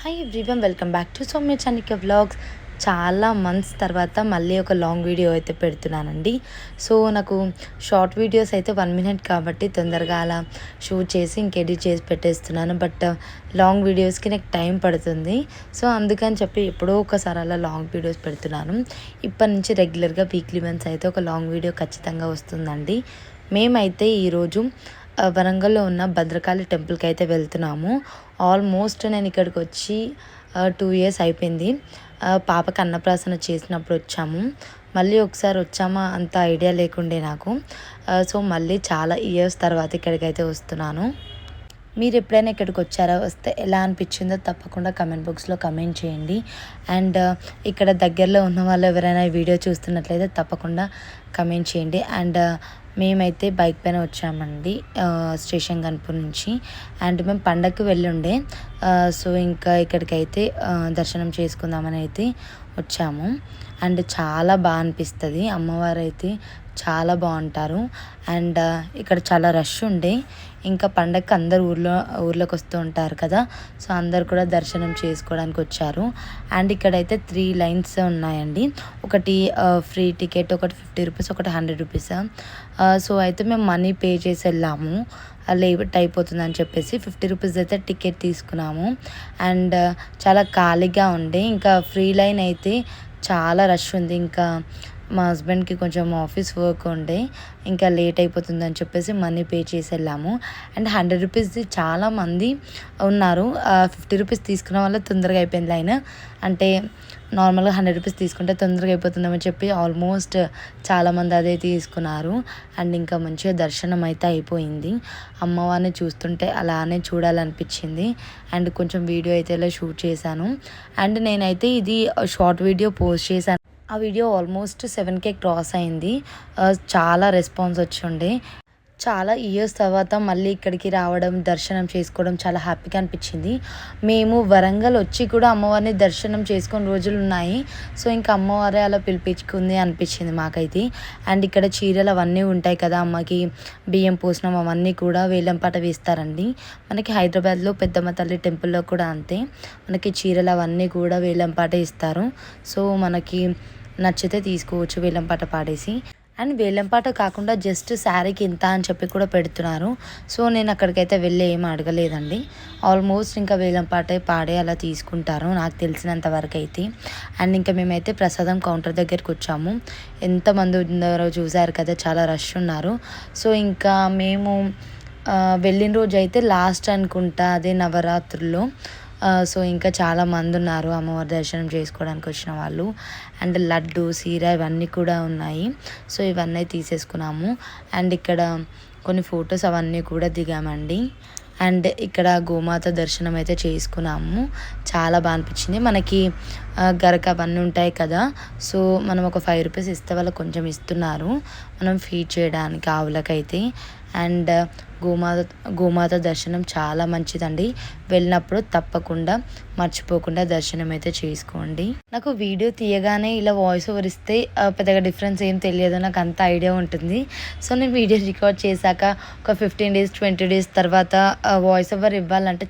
Hi everyone, welcome back to Soumya Chanakya vlogs. చాలా months తర్వాత మళ్ళీ ఒక లాంగ్ వీడియో అయితే పెడుతున్నానండి. సో నాకు షార్ట్ వీడియోస్ అయితే 1 మినిట్ కాబట్టి తొందరగా అలా షూట్ చేసి ఎడిట్ చేసి పెట్టేస్తున్నాను. బట్ లాంగ్ వీడియోస్కి నాకు టైం పడుతుంది. సో అందుకని చెప్పి ఎప్పుడో ఒకసారి అలా లాంగ్ వీడియోస్ పెడుతున్నాను. ఇప్పటి నుంచి రెగ్యులర్గా వీక్లీ వన్స్ అయితే ఒక లాంగ్ వీడియో ఖచ్చితంగా వస్తుందండి. మేమైతే ఈరోజు వరంగల్లో ఉన్న భద్రకాళి టెంపుల్కి అయితే వెళ్తున్నాము. ఆల్మోస్ట్ నేను ఇక్కడికి వచ్చి 2 ఇయర్స్ అయిపోయింది. పాపకి అన్నప్రాసన చేసినప్పుడు వచ్చాము. మళ్ళీ ఒకసారి వచ్చామా అంత ఐడియా లేకుండే నాకు. సో మళ్ళీ చాలా ఇయర్స్ తర్వాత ఇక్కడికైతే వస్తున్నాను. మీరు ఎప్పుడైనా ఇక్కడికి వచ్చారా, వస్తే ఎలా అనిపించిందో తప్పకుండా కమెంట్ బాక్స్లో కమెంట్ చేయండి. అండ్ ఇక్కడ దగ్గరలో ఉన్న వాళ్ళు ఎవరైనా ఈ వీడియో చూస్తున్నట్లయితే తప్పకుండా కమెంట్ చేయండి. అండ్ మేమైతే బైక్ పైన వచ్చామండి స్టేషన్ గన్పూర్ నుంచి. అండ్ మేము పండగకి వెళ్ళుండే. సో ఇంకా ఇక్కడికైతే దర్శనం చేసుకుందామని అయితే వచ్చాము. అండ్ చాలా బాగా అనిపిస్తుంది. అమ్మవారు అయితే చాలా బాగుంటారు. అండ్ ఇక్కడ చాలా రష్ ఉండే. ఇంకా పండగకి అందరు ఊర్లోకి వస్తూ ఉంటారు కదా. సో అందరు కూడా దర్శనం చేసుకోవడానికి వచ్చారు. అండ్ ఇక్కడైతే 3 లైన్స్ ఉన్నాయండి. ఒకటి ఫ్రీ టికెట్, ఒకటి 50 రూపీస్, ఒకటి 100 రూపీస్. సో అయితే మేము మనీ పే చేసి వెళ్ళాము. లేట్ అయిపోతుందని చెప్పేసి 50 రూపీస్ అయితే టికెట్ తీసుకున్నాము. అండ్ చాలా ఖాళీగా ఉండే. ఇంకా ఫ్రీ లైన్ అయితే చాలా రష్ ఉంది. ఇంకా మా హస్బెండ్కి కొంచెం ఆఫీస్ వర్క్ ఉండే, ఇంకా లేట్ అయిపోతుందని చెప్పేసి మనీ పే చేసి వెళ్ళాము. అండ్ 100 రూపీస్ది చాలామంది ఉన్నారు. 50 రూపీస్ తీసుకున్న వల్ల తొందరగా అయిపోయింది లైన్. అంటే నార్మల్గా 100 రూపీస్ తీసుకుంటే తొందరగా అయిపోతుందని చెప్పి ఆల్మోస్ట్ చాలామంది అదే తీసుకున్నారు. అండ్ ఇంకా మంచిగా దర్శనం అయితే అయిపోయింది. అమ్మవారిని చూస్తుంటే అలానే చూడాలనిపించింది. అండ్ కొంచెం వీడియో అయితే ఇలా షూట్ చేశాను. అండ్ నేనైతే ఇది షార్ట్ వీడియో పోస్ట్ చేశాను. ఆ వీడియో ఆల్మోస్ట్ 7K క్రాస్ అయింది. చాలా రెస్పాన్స్ వచ్చి ఉండే. చాలా ఇయర్స్ తర్వాత మళ్ళీ ఇక్కడికి రావడం, దర్శనం చేసుకోవడం చాలా హ్యాపీగా అనిపించింది. మేము వరంగల్ వచ్చి కూడా అమ్మవారిని దర్శనం చేసుకుని రోజులు ఉన్నాయి. సో ఇంకా అమ్మవారే అలా పిలిపించుకుంది అనిపించింది మాకైతే. అండ్ ఇక్కడ చీరలు అవన్నీ ఉంటాయి కదా, అమ్మకి బియ్యం పోసినాం అవన్నీ కూడా వేలంపాట వేస్తారండి. మనకి హైదరాబాద్లో పెద్దమ్మ తల్లి టెంపుల్లో కూడా అంతే. మనకి చీరలు అవన్నీ కూడా వేలంపాట ఇస్తారు. సో మనకి నచ్చితే తీసుకోవచ్చు వేలంపాట పాడేసి. అండ్ వేలంపాట కాకుండా జస్ట్ శారీకి ఇంత అని చెప్పి కూడా పెడుతున్నారు. సో నేను అక్కడికైతే వెళ్ళి ఏం అడగలేదండి. ఆల్మోస్ట్ ఇంకా వేలంపాట పాడే అలా తీసుకుంటారు నాకు తెలిసినంత వరకు అయితే. అండ్ ఇంకా మేమైతే ప్రసాదం కౌంటర్ దగ్గరికి వచ్చాము. ఎంతమంది ఉన్నారో చూసారు కదా, చాలా రష్ ఉన్నారు. సో ఇంకా మేము వెళ్ళిన రోజు అయితే లాస్ట్ అనుకుంటా, అదే నవరాత్రుల్లో. సో ఇంకా చాలా మంది ఉన్నారు అమ్మవారి దర్శనం చేసుకోవడానికి వచ్చిన వాళ్ళు. అండ్ లడ్డు, సీర ఇవన్నీ కూడా ఉన్నాయి. సో ఇవన్నీ తీసేసుకున్నాము. అండ్ ఇక్కడ కొన్ని ఫొటోస్ అవన్నీ కూడా దిగామండి. అండ్ ఇక్కడ గోమాత దర్శనం అయితే చేసుకున్నాము. చాలా బాగా అనిపించింది. మనకి గరక అవన్నీ ఉంటాయి కదా. సో మనం ఒక 5 రూపీస్ ఇస్తే వాళ్ళు కొంచెం ఇస్తున్నారు మనం ఫీడ్ చేయడానికి ఆవులకైతే. అండ్ గోమాత దర్శనం చాలా మంచిదండి. వెళ్ళినప్పుడు తప్పకుండా మర్చిపోకుండా దర్శనం అయితే చేసుకోండి. నాకు వీడియో తీయగానే ఇలా వాయిస్ ఓవర్ ఇస్తే పెద్దగా డిఫరెన్స్ ఏం తెలియదు, నాకు అంత ఐడియా ఉంటుంది. సో నేను వీడియో రికార్డ్ చేశాక ఒక 15 డేస్ 20 డేస్ తర్వాత వాయిస్ ఓవర్ ఇవ్వాలంటే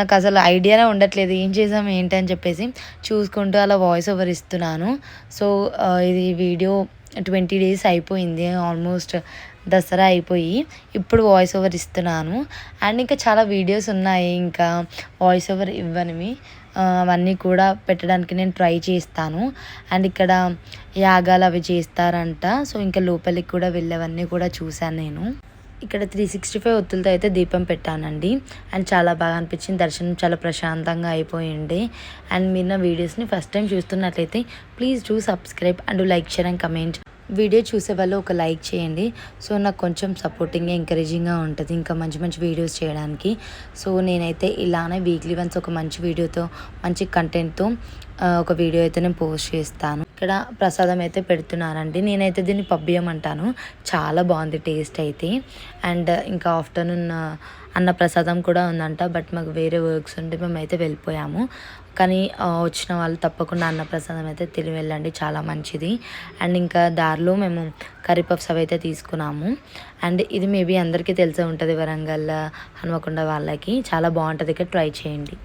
నాకు అసలు ఐడియానే ఉండట్లేదు ఏం చేసాం ఏంటని చెప్పేసి చూసుకుంటూ అలా వాయిస్ ఓవర్ ఇస్తున్నాను. సో ఇది వీడియో 20 డేస్ అయిపోయింది. ఆల్మోస్ట్ దసరా అయిపోయి ఇప్పుడు వాయిస్ ఓవర్ ఇస్తున్నాను. అండ్ ఇంకా చాలా వీడియోస్ ఉన్నాయి ఇంకా వాయిస్ ఓవర్ ఇవ్వనివి. అవన్నీ కూడా పెట్టడానికి నేను ట్రై చేస్తాను. అండ్ ఇక్కడ యాగాలు అవి చేస్తారంట. సో ఇంకా లోపలికి కూడా వెళ్ళేవన్నీ కూడా చూశాను నేను. ఇక్కడ 365 ఒత్తులతో అయితే దీపం పెట్టానండి. అండ్ చాలా బాగా అనిపించింది. దర్శనం చాలా ప్రశాంతంగా అయిపోయింది. అండ్ మీరు నా వీడియోస్ని ఫస్ట్ టైం చూస్తున్నట్లయితే please do subscribe and like, share and comment. Video చూసే వాళ్ళు ఒక లైక్ చేయండి. సో నాకు కొంచెం సపోర్టింగ్గా, ఎంకరేజింగ్గా ఉంటుంది ఇంకా మంచి మంచి వీడియోస్ చేయడానికి. సో నేనైతే ఇలానే వీక్లీ వన్స్ ఒక మంచి వీడియోతో, మంచి కంటెంట్తో ఒక వీడియో అయితే నేను పోస్ట్ చేస్తాను. ఇక్కడ ప్రసాదం అయితే పెడుతున్నారండి. నేనైతే దీన్ని పబ్బియం అంటాను. చాలా బాగుంది టేస్ట్ అయితే. అండ్ ఇంకా ఆఫ్టర్నూన్ అన్న ప్రసాదం కూడా ఉందంట. బట్ మాకు వేరే వర్క్స్ ఉంటే మేమైతే వెళ్ళిపోయాము. కానీ వచ్చిన వాళ్ళు తప్పకుండా అన్నప్రసాదం అయితే తిని వెళ్ళండి, చాలా మంచిది. అండ్ ఇంకా దారిలో మేము కర్రీ పఫ్స్ అవి అయితే తీసుకున్నాము. అండ్ ఇది మేబీ అందరికీ తెలిసే ఉంటుంది, వరంగల్ హనుమకొండ వాళ్ళకి చాలా బాగుంటుంది, ఇక్కడ ట్రై చేయండి.